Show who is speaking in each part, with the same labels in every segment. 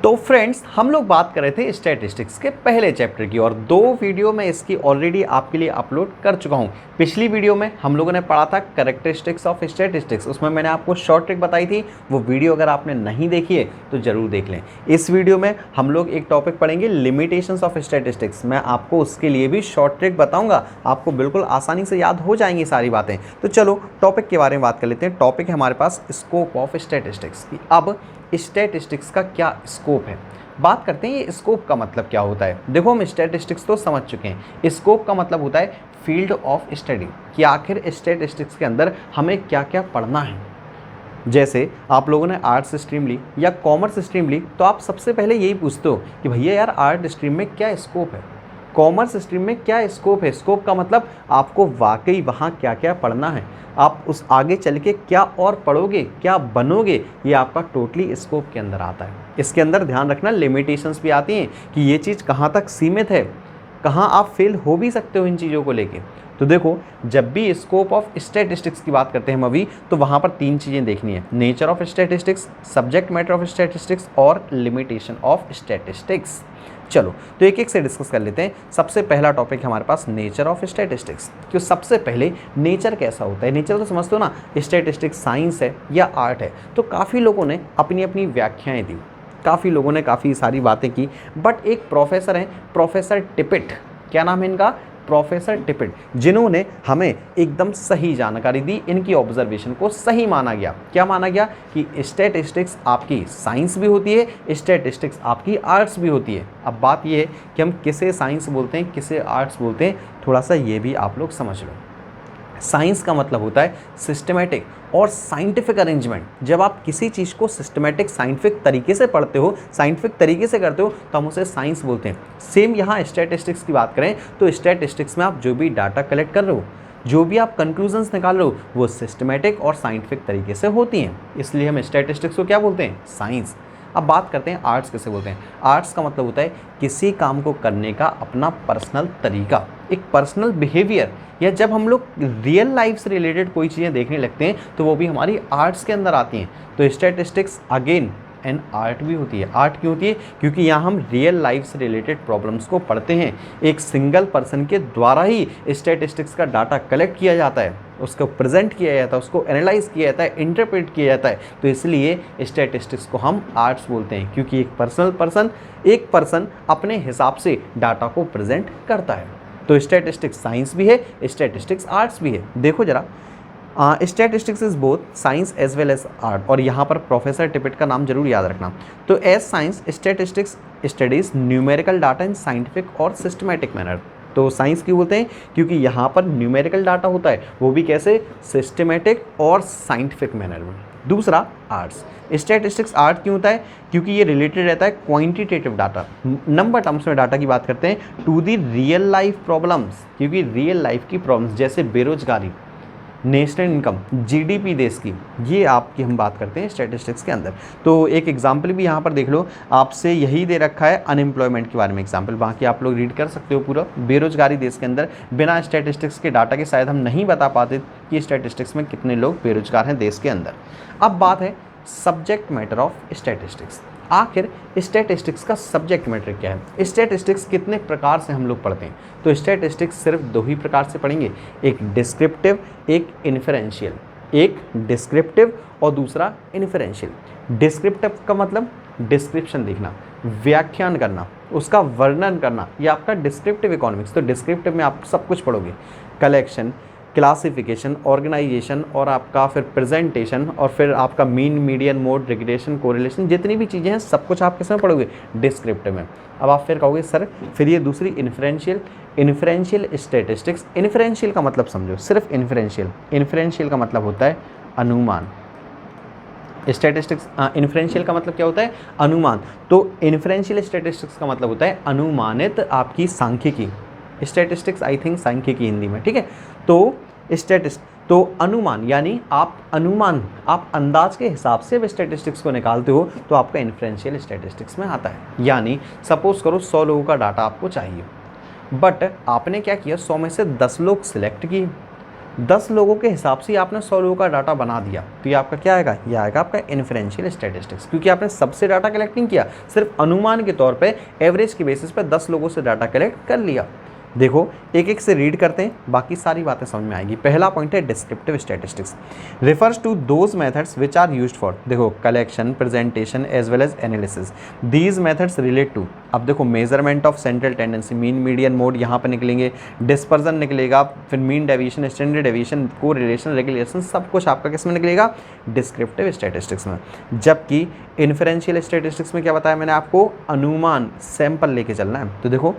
Speaker 1: तो फ्रेंड्स, हम लोग बात कर रहे थे स्टैटिस्टिक्स के पहले चैप्टर की और 2 वीडियो मैं इसकी ऑलरेडी आपके लिए अपलोड कर चुका हूँ। पिछली वीडियो में हम लोगों ने पढ़ा था कैरेक्टरिस्टिक्स ऑफ स्टैटिस्टिक्स, उसमें मैंने आपको शॉर्ट ट्रिक बताई थी। वो वीडियो अगर आपने नहीं देखी है तो ज़रूर देख लें। इस वीडियो में हम लोग एक टॉपिक पढ़ेंगे, लिमिटेशंस ऑफ स्टैटिस्टिक्स। मैं आपको उसके लिए भी शॉर्ट ट्रिक बताऊँगा, आपको बिल्कुल आसानी से याद हो जाएंगी सारी बातें। तो चलो टॉपिक के बारे में बात कर लेते हैं। टॉपिक है हमारे पास स्कोप ऑफ स्टैटिस्टिक्स की। अब स्टैटिस्टिक्स का क्या स्कोप है, बात करते हैं। ये स्कोप का मतलब क्या होता है। देखो, हम स्टैटिस्टिक्स तो समझ चुके हैं। स्कोप का मतलब होता है फील्ड ऑफ स्टडी, कि आखिर स्टैटिस्टिक्स के अंदर हमें क्या क्या पढ़ना है। जैसे आप लोगों ने आर्ट्स स्ट्रीम ली या कॉमर्स स्ट्रीम ली, तो आप सबसे पहले यही पूछते हो कि भैया यार आर्ट स्ट्रीम में क्या स्कोप है, कॉमर्स स्ट्रीम में क्या स्कोप है। स्कोप का मतलब आपको वाकई वहाँ क्या क्या पढ़ना है, आप उस आगे चल के क्या और पढ़ोगे, क्या बनोगे, ये आपका टोटली स्कोप के अंदर आता है। इसके अंदर ध्यान रखना लिमिटेशंस भी आती हैं कि ये चीज़ कहाँ तक सीमित है, कहाँ आप फेल हो भी सकते हो इन चीज़ों को लेके। तो देखो, जब भी स्कोप ऑफ स्टैटिस्टिक्स की बात करते हैं हम अभी, तो वहाँ पर 3 चीज़ें देखनी है: nature of statistics, subject matter of statistics और लिमिटेशन ऑफ स्टैटिस्टिक्स। चलो तो एक एक से डिस्कस कर लेते हैं। सबसे पहला टॉपिक है हमारे पास नेचर ऑफ स्टैटिस्टिक्स। क्यों, सबसे पहले नेचर कैसा होता है। नेचर तो समझते हो ना, स्टैटिस्टिक्स साइंस है या आर्ट है। तो काफ़ी लोगों ने अपनी अपनी व्याख्याएं दी, काफ़ी लोगों ने काफ़ी सारी बातें की, बट एक प्रोफेसर हैं, प्रोफेसर टिपिट, क्या नाम है इनका, प्रोफेसर टिपिट, जिन्होंने हमें एकदम सही जानकारी दी। इनकी ऑब्जर्वेशन को सही माना गया। क्या माना गया कि स्टैटिस्टिक्स आपकी साइंस भी होती है, स्टैटिस्टिक्स आपकी आर्ट्स भी होती है। अब बात यह है कि हम किसे साइंस बोलते हैं, किसे आर्ट्स बोलते हैं, थोड़ा सा ये भी आप लोग समझ लो। साइंस का मतलब होता है सिस्टमेटिक और साइंटिफिक अरेंजमेंट। जब आप किसी चीज़ को सिस्टमेटिक साइंटिफिक तरीके से पढ़ते हो, साइंटिफिक तरीके से करते हो, तो हम उसे साइंस बोलते हैं। सेम यहाँ स्टैटिस्टिक्स की बात करें तो स्टैटिस्टिक्स में आप जो भी डाटा कलेक्ट कर रहे हो, जो भी आप कंक्लूजन्स निकाल रहे हो, वो सिस्टमेटिक और साइंटिफिक तरीके से होती हैं। इसलिए हम स्टैटिस्टिक्स को क्या बोलते हैं, साइंस। अब बात करते हैं आर्ट्स किसे बोलते हैं। आर्ट्स का मतलब होता है किसी काम को करने का अपना पर्सनल तरीका, एक पर्सनल बिहेवियर, या जब हम लोग रियल लाइफ से रिलेटेड कोई चीज़ें देखने लगते हैं तो वो भी हमारी आर्ट्स के अंदर आती हैं। तो स्टैटिस्टिक्स अगेन एन आर्ट भी होती है। आर्ट क्यों होती है, क्योंकि यहाँ हम रियल लाइफ से रिलेटेड प्रॉब्लम्स को पढ़ते हैं। एक सिंगल पर्सन के द्वारा ही स्टैटिस्टिक्स का डाटा कलेक्ट किया जाता है, उसको प्रेजेंट किया जाता है, उसको एनालाइज किया जाता है, इंटरप्रेट किया जाता है। तो इसलिए स्टैटिस्टिक्स को हम आर्ट्स बोलते हैं, क्योंकि एक पर्सन अपने हिसाब से डाटा को प्रेजेंट करता है। तो स्टैटिस्टिक्स साइंस भी है, स्टैटिस्टिक्स आर्ट्स भी है। देखो जरा, statistics is both science as well as art. और यहाँ पर प्रोफेसर टिपिट का नाम जरूर याद रखना। तो as science, statistics studies numerical data in scientific और सिस्टमैटिक मैनर। तो साइंस क्यों बोलते हैं, क्योंकि यहाँ पर न्यूमेरिकल डाटा होता है, वो भी कैसे, सिस्टमैटिक और साइंटिफिक मैनर में। दूसरा आर्ट्स, स्टैटिस्टिक्स आर्ट क्यों होता है, क्योंकि ये रिलेटेड रहता है क्वांटिटेटिव डाटा, नंबर टर्म्स में डाटा की बात करते हैं, to the real life problems. क्योंकि रियल लाइफ की प्रॉब्लम्स जैसे बेरोजगारी, नेशनल इनकम, जीडीपी देश की, ये आपकी हम बात करते हैं स्टैटिस्टिक्स के अंदर। तो एक एग्जाम्पल भी यहाँ पर देख लो, आपसे यही दे रखा है अनएम्प्लॉयमेंट के बारे में एग्जाम्पल, बाकी आप लोग रीड कर सकते हो पूरा। बेरोजगारी देश के अंदर बिना स्टैटिस्टिक्स के डाटा के शायद हम नहीं बता पाते कि स्टैटिस्टिक्स में कितने लोग बेरोजगार हैं देश के अंदर। अब बात है सब्जेक्ट मैटर ऑफ स्टैटिस्टिक्स। आखिर स्टैटिस्टिक्स का सब्जेक्ट मैटर क्या है, स्टैटिस्टिक्स कितने प्रकार से हम लोग पढ़ते हैं। तो स्टैटिस्टिक्स सिर्फ 2 ही प्रकार से पढ़ेंगे, एक डिस्क्रिप्टिव, एक इन्फरेंशियल। एक डिस्क्रिप्टिव और दूसरा इन्फरेंशियल। डिस्क्रिप्टिव का मतलब डिस्क्रिप्शन देखना, व्याख्यान करना, उसका वर्णन करना, ये आपका डिस्क्रिप्टिव इकोनॉमिक्स। तो डिस्क्रिप्टिव में आप सब कुछ पढ़ोगे, कलेक्शन, क्लासिफिकेशन, ऑर्गेनाइजेशन, और आपका फिर प्रेजेंटेशन, और फिर आपका mean, median, mode, regression, correlation, जितनी भी चीज़ें हैं सब कुछ आप किसमें पढ़ोगे, डिस्क्रिप्टिव में। अब आप फिर कहोगे सर फिर ये दूसरी इन्फरेंशियल स्टैटिस्टिक्स। इन्फरेंशियल का मतलब समझो, सिर्फ इन्फरेंशियल का मतलब होता है अनुमान। स्टैटिस्टिक्स इन्फरेंशियल का मतलब क्या होता है, अनुमान। तो इन्फरेंशियल स्टैटिस्टिक्स का मतलब होता है अनुमानित आपकी सांख्यिकी। स्टैटिस्टिक्स आई थिंक सांख्यिकी हिंदी में, ठीक है। तो अनुमान, यानी आप अंदाज के हिसाब से स्टैटिस्टिक्स को निकालते हो, तो आपका इन्फरेंशियल स्टैटिस्टिक्स में आता है। यानी सपोज करो 100 लोगों का डाटा आपको चाहिए, बट आपने क्या किया, 100 में से 10 लोग सिलेक्ट किए, 10 लोगों के हिसाब से आपने 100 लोगों का डाटा बना दिया, तो ये आपका क्या आएगा, ये आएगा आपका इन्फ्रेंशियल स्टैटिस्टिक्स, क्योंकि आपने सबसे डाटा कलेक्ट नहीं किया, सिर्फ अनुमान के तौर पे एवरेज की बेसिस पे 10 लोगों से डाटा कलेक्ट कर लिया। देखो एक एक से रीड करते हैं, बाकी सारी बातें समझ में आएगी। पहला पॉइंट है descriptive statistics, refers to those methods which are used for, देखो collection, presentation as well as analysis. These methods relate to, अब देखो measurement of central tendency, mean median mode यहाँ पे निकलेंगे, डिस्पर्जन निकलेगा, फिर mean deviation, standard deviation, correlation, regulation, सब कुछ आपका किस में निकलेगा, डिस्क्रिप्टिव स्टैटिस्टिक्स में। जबकि इन्फ्रेंशियल स्टैटिस्टिक्स में क्या बताया मैंने आपको, अनुमान, सैंपल लेके चलना है। तो देखो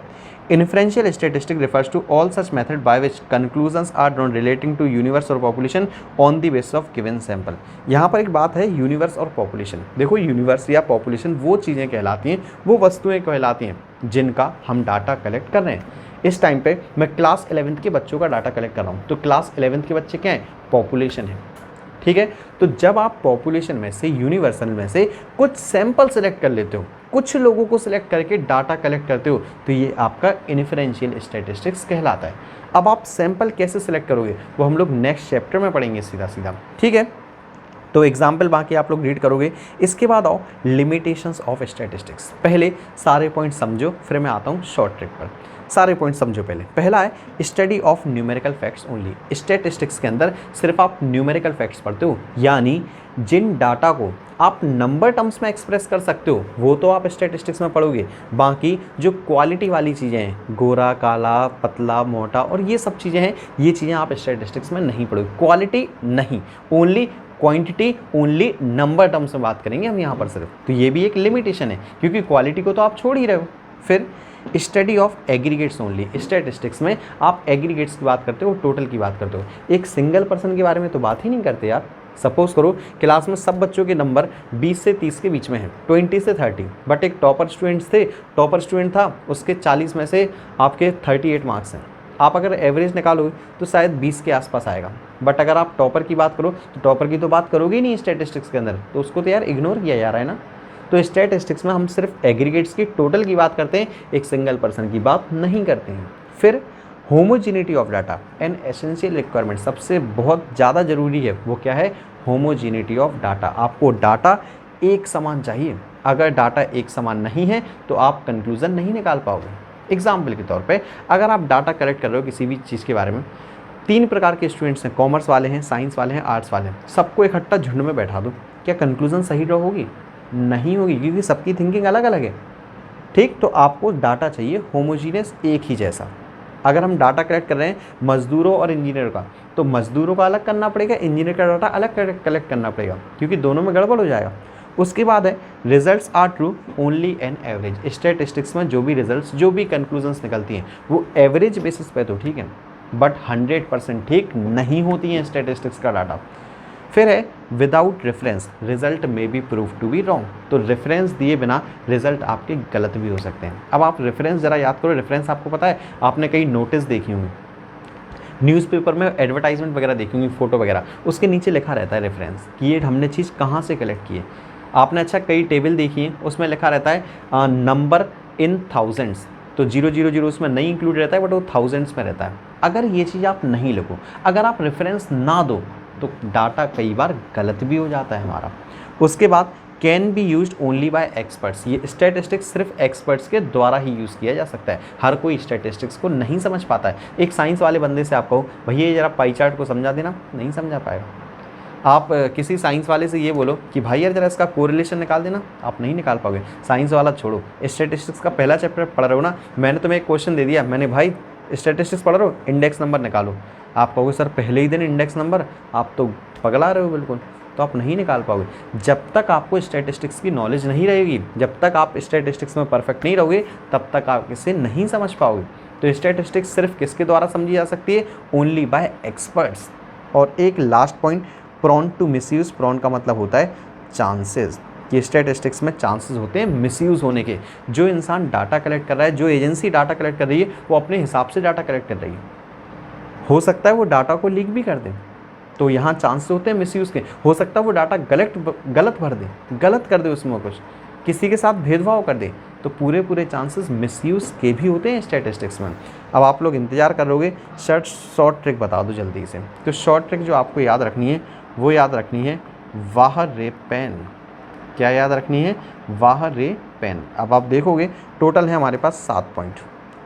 Speaker 1: inferential statistics refers to all such method by which conclusions are drawn relating to universe or population on the basis of given sample। यहाँ पर एक बात है यूनिवर्स और पॉपुलेशन, देखो यूनिवर्स या पॉपुलेशन वो चीज़ें कहलाती हैं, वो वस्तुएं कहलाती हैं जिनका हम डाटा कलेक्ट कर रहे हैं। इस टाइम पे मैं क्लास 11th के बच्चों का डाटा कलेक्ट कर रहा हूँ, तो क्लास 11th के बच्चे क्या हैं, पॉपुलेशन है, ठीक है। तो जब आप पॉपुलेशन में से, यूनिवर्सल में से कुछ सैंपल सेलेक्ट कर लेते हो, कुछ लोगों को सिलेक्ट करके डाटा कलेक्ट करते हो, तो ये आपका इन्फ्रेंशियल स्टैटिस्टिक्स कहलाता है। अब आप सैंपल कैसे सिलेक्ट करोगे वो हम लोग नेक्स्ट चैप्टर में पढ़ेंगे सीधा सीधा, ठीक है। तो एग्जाम्पल बाकी आप लोग रीड करोगे। इसके बाद आओ लिमिटेशंस ऑफ स्टैटिस्टिक्स। पहले सारे पॉइंट समझो, फिर मैं आता हूँ शॉर्ट ट्रिक पर। सारे पॉइंट समझो पहले। पहला है study of numerical facts only. Statistics के अंदर सिर्फ आप न्यूमेरिकल फैक्ट्स पढ़ते हो, यानी जिन डाटा को आप नंबर टर्म्स में एक्सप्रेस कर सकते हो वो तो आप स्टैटिस्टिक्स में पढ़ोगे। बाकी जो क्वालिटी वाली चीज़ें हैं, गोरा, काला, पतला, मोटा और ये सब चीज़ें हैं, ये चीज़ें आप स्टैटिस्टिक्स में नहीं पढ़ोगे। क्वालिटी नहीं, only quantity, only number terms में बात करेंगे हम यहाँ पर सिर्फ। तो ये भी एक लिमिटेशन है, क्योंकि क्वालिटी को तो आप छोड़ ही रहे हो। फिर study of aggregates only. Statistics में आप एग्रीगेट्स की बात करते हो, टोटल की बात करते हो, एक सिंगल पर्सन के बारे में तो बात ही नहीं करते यार। सपोज करो क्लास में सब बच्चों के नंबर 20 से 30 के बीच में हैं, 20 से 30, बट एक टॉपर स्टूडेंट था, उसके 40 में से आपके 38 मार्क्स हैं। आप अगर एवरेज निकालोगे तो शायद 20 के आसपास आएगा, बट अगर आप टॉपर की बात करो तो टॉपर की तो बात करोगे ही नहीं स्टैटिस्टिक्स के अंदर, तो उसको तो यार इग्नोर किया जा रहा है ना। तो स्टैटिस्टिक्स में हम सिर्फ एग्रीगेट्स की, टोटल की बात करते हैं, एक सिंगल पर्सन की बात नहीं करते हैं। फिर homogeneity of data an essential requirement, सबसे बहुत ज़्यादा ज़रूरी है वो क्या है, होमोजीनिटी ऑफ डाटा। आपको डाटा एक समान चाहिए, अगर डाटा एक समान नहीं है तो आप कंक्लूज़न नहीं निकाल पाओगे। एग्जाम्पल के तौर पे अगर आप डाटा कलेक्ट कर रहे हो किसी भी चीज़ के बारे में, 3 प्रकार के स्टूडेंट्स हैं, कॉमर्स वाले हैं, साइंस वाले हैं, आर्ट्स वाले हैं, सबको इकट्ठा झुंड में बैठा दो, क्या कंक्लूज़न सही ड्रॉ होगी? नहीं होगी, क्योंकि सबकी थिंकिंग अलग अलग है, ठीक। तो आपको डाटा चाहिए होमोजीनियस, एक ही जैसा। अगर हम डाटा कलेक्ट कर रहे हैं मजदूरों और इंजीनियर का, तो मजदूरों का अलग करना पड़ेगा, इंजीनियर का डाटा अलग कलेक्ट करना पड़ेगा, क्योंकि दोनों में गड़बड़ हो जाएगा। उसके बाद है results are true only an average. Statistics में जो भी रिजल्ट्स, जो भी कंक्लूजन्स निकलती हैं वो एवरेज बेसिस पे तो ठीक है, बट 100% ठीक नहीं होती हैं स्टैटिस्टिक्स का डाटा। फिर है विदाउट रेफरेंस रिजल्ट में be prove to be wrong. तो रेफरेंस दिए बिना रिजल्ट आपके गलत भी हो सकते हैं। अब आप रेफरेंस ज़रा याद करो, रेफरेंस आपको पता है, आपने कई नोटिस देखी होंगी, न्यूज़पेपर में एडवर्टाइजमेंट वगैरह देखी होंगी, फोटो वगैरह, उसके नीचे लिखा रहता है रेफरेंस कि ये हमने चीज़ कहाँ से कलेक्ट की है। आपने अच्छा कई टेबल देखी है, उसमें लिखा रहता है नंबर इन थाउजेंड्स, तो 000 उसमें नहीं इंक्लूड रहता है, बट वो थाउजेंड्स में रहता है। अगर ये चीज़ आप नहीं लिखो, अगर आप रेफरेंस ना दो, तो डाटा कई बार गलत भी हो जाता है हमारा। उसके बाद can be used only by experts. ये स्टैटिस्टिक्स सिर्फ एक्सपर्ट्स के द्वारा ही यूज़ किया जा सकता है, हर कोई स्टैटिस्टिक्स को नहीं समझ पाता है। एक साइंस वाले बंदे से आप कहो भैया ये जरा पाई चार्ट को समझा देना, नहीं समझा पाएगा। आप किसी साइंस वाले से ये बोलो कि भाई यार जरा इसका कोरिलेशन निकाल देना, आप नहीं निकाल पाओगे। साइंस वाला छोड़ो, स्टैटिस्टिक्स का पहला चैप्टर पढ़ रहे हो ना, मैंने तुम्हें एक क्वेश्चन दे दिया, मैंने भाई स्टैटिस्टिक्स पढ़ रहे हो, इंडेक्स नंबर निकालो, आप कहोगे सर पहले ही दिन इंडेक्स नंबर, आप तो पगला रहे हो बिल्कुल, तो आप नहीं निकाल पाओगे। जब तक आपको स्टैटिस्टिक्स की नॉलेज नहीं रहेगी, जब तक आप स्टैटिस्टिक्स में परफेक्ट नहीं रहोगे, तब तक आप इसे नहीं समझ पाओगे। तो स्टैटिस्टिक्स सिर्फ किसके द्वारा समझी जा सकती है, ओनली बाय एक्सपर्ट्स। और एक last point, prone to misuse. Prone का मतलब होता है चांसेस, कि स्टैटिस्टिक्स में चांसेस होते हैं मिसयूज़ होने के। जो इंसान डाटा कलेक्ट कर रहा है, जो एजेंसी डाटा कलेक्ट कर रही है, वो अपने हिसाब से डाटा कलेक्ट कर रही है, हो सकता है वो डाटा को लीक भी कर दे, तो यहाँ चांसेस होते हैं मिसयूज़ के। हो सकता है वो डाटा गलत भर दे, गलत कर दे उसमें कुछ, किसी के साथ भेदभाव कर दे तो पूरे चांसेस मिसयूज़ के भी होते हैं स्टैटिस्टिक्स में। अब आप लोग इंतज़ार करोगे, शॉर्ट ट्रिक बता दो जल्दी से। तो शॉर्ट ट्रिक जो आपको याद रखनी है वो याद रखनी है वाह रे पेन। क्या याद रखनी है? वाह रे पेन। अब आप देखोगे टोटल है हमारे पास 7 पॉइंट,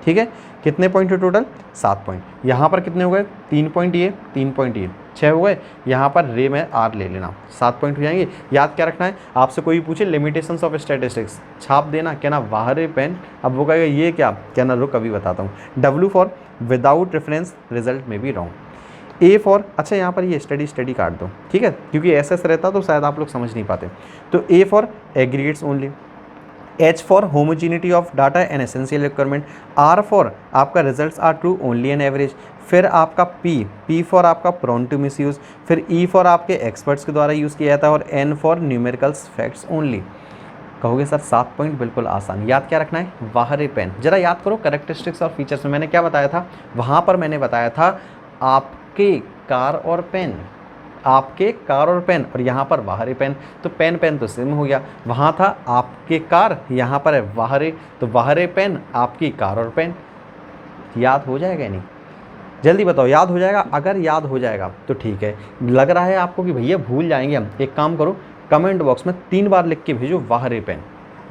Speaker 1: ठीक है। कितने पॉइंट है टोटल? 7 पॉइंट। यहाँ पर कितने हो गए? 3 पॉइंट ये, 3 पॉइंट ये, 6 हो गए। यहाँ पर रे में आर ले लेना, 7 पॉइंट हो जाएंगे। याद क्या रखना है? आपसे कोई पूछे लिमिटेशंस ऑफ स्टैटिस्टिक्स, छाप देना, कहना वाह रे पेन। अब वो कहेगा ये क्या, कहना रुक अभी बताता हूँ। W for without reference result में बी रॉन्ग। A फॉर, अच्छा यहाँ पर ये स्टडी काट दो, ठीक है, क्योंकि ऐसा रहता तो शायद आप लोग समझ नहीं पाते। तो A for aggregates only, H for homogeneity of data and essential requirement, R for आपका results are true only and average, फिर आपका P फॉर आपका प्रोन टू मिस यूज़, फिर E फॉर आपके एक्सपर्ट्स के द्वारा यूज़ किया जाता है, और N for numericals facts only. कहोगे सर 7 पॉइंट, बिल्कुल आसान। याद क्या रखना है? वाह रे पेन। जरा याद करो कैरेक्टरिस्टिक्स और फीचर्स में मैंने क्या बताया था? वहाँ पर मैंने बताया था आपके कार और पेन, आपके कार और पेन, और यहाँ पर वाह रे पेन। तो पेन पेन तो सेम हो गया। वहाँ था आपके कार, यहाँ पर है वाह रे, तो वाह रे पेन आपकी कार और पेन। याद हो जाएगा नहीं? जल्दी बताओ, याद हो जाएगा? अगर याद हो जाएगा तो ठीक है। लग रहा है आपको कि भैया भूल जाएंगे हम, एक काम करो, कमेंट बॉक्स में 3 बार लिख के भेजो वाह रे पेन,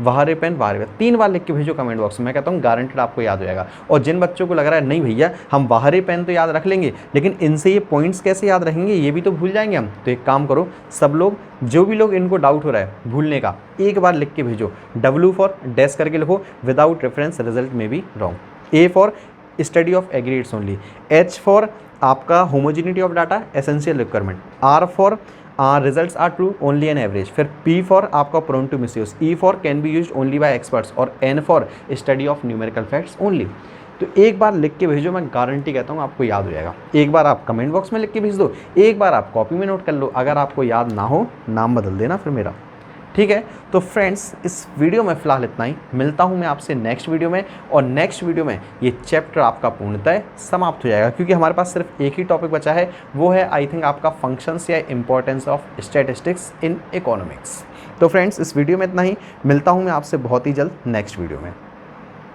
Speaker 1: वाह रे पेन, वाह रे पेन, 3 बार लिख के भेजो कमेंट बॉक्स में। मैं कहता हूँ गारंटेड आपको याद हो जाएगा। और जिन बच्चों को लग रहा है नहीं भैया हम वाह रे पेन तो याद रख लेंगे, लेकिन इनसे ये पॉइंट्स कैसे याद रहेंगे, ये भी तो भूल जाएंगे हम, तो एक काम करो, सब लोग, जो भी लोग इनको डाउट हो रहा है भूलने का, एक बार लिख के भेजो। W फॉर डैश करके लिखो, विदाउट रेफरेंस रिजल्ट में be wrong. A for study of aggregates only, H for आपका homogeneity of data essential requirement, R for results are true only an average, फिर P फॉर आपका prone to misuse, E for can be used only by experts, और N for study of numerical facts only. तो एक बार लिख के भेजो, मैं guarantee कहता हूँ आपको याद हो जाएगा। एक बार आप कमेंट बॉक्स में लिख के भेज दो, एक बार आप कॉपी में नोट कर लो। अगर आपको याद ना हो, नाम बदल देना फिर मेरा, ठीक है। तो फ्रेंड्स इस वीडियो में फ़िलहाल इतना ही। मिलता हूँ मैं आपसे नेक्स्ट वीडियो में, और नेक्स्ट वीडियो में ये चैप्टर आपका पूर्णतः समाप्त हो जाएगा, क्योंकि हमारे पास सिर्फ एक ही टॉपिक बचा है, वो है आई थिंक आपका फंक्शंस या importance of statistics in economics. तो फ्रेंड्स इस वीडियो में इतना ही। मिलता हूँ मैं आपसे बहुत ही जल्द नेक्स्ट वीडियो में।